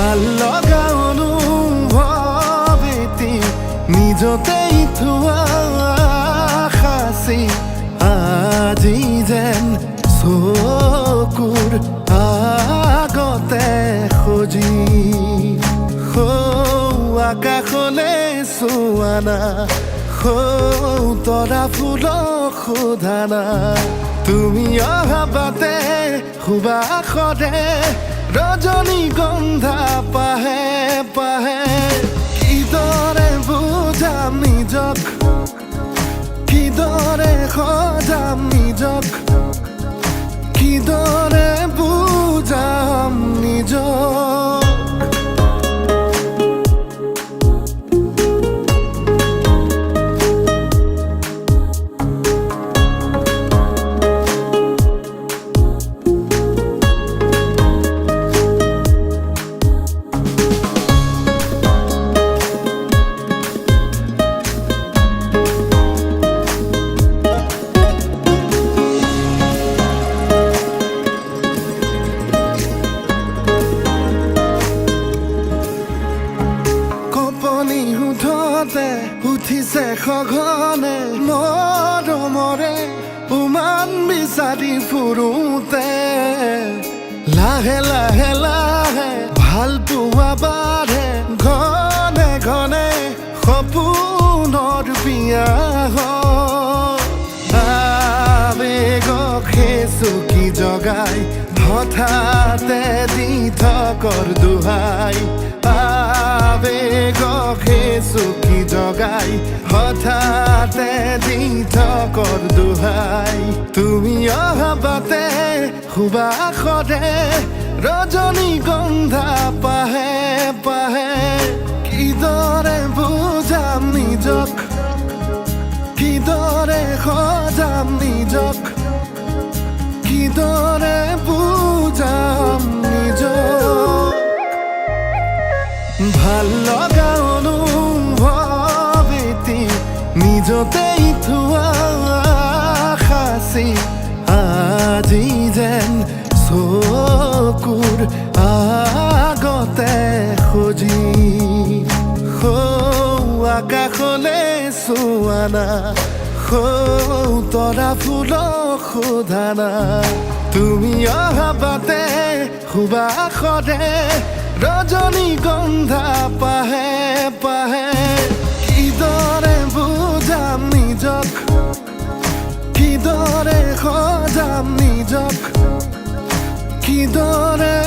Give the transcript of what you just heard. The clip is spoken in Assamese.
ভাল লগা অনুভৱ এটি নিজতেই থোৱা সাঁচি আজি যেন চকুৰ আগতে সজি আকাশলে চোৱা না তৰা ফুলক সোধা না তুমি অহা বাটে সুবাসৰে ৰজনীগন্ধা পাহে পাহে কিদৰে বুজাম নিজক কিদৰে সজাম নিজক কিদৰে বুজাম নিজক উঠিছে সঘনে মৰমৰে উমান বিচাৰি ফুৰোতে লাহে লাহে লাহে ভাল পোৱা বাঢ়ে ঘনে ঘনে সপোনৰ বিয়া আবেগক চকী জগাই হঠাতে দি থকৰ দোহাই আবেগক চকী জগাই হঠাতে দি থকৰ দোহাই তুমি অহা বাটে সুবাসৰে ৰজনীগন্ধা পাহে পাহে কিদৰে বুজাম নিজক কিদৰে সজাম নিজক কিদৰে বুজাম নিজক ভাল লগা অনুভৱ এটি নিজতেই থোৱা সাঁচি আজি যেন চকুৰ আগতে সজি আকাশলে চোৱা না তৰা ফুলক সোধা না তুমি অহা বাটে সুবাসৰে ৰজনীগন্ধা পাহে পাহে কিদৰে বুজাম নিজক কিদৰে সজাম নিজক কিদৰে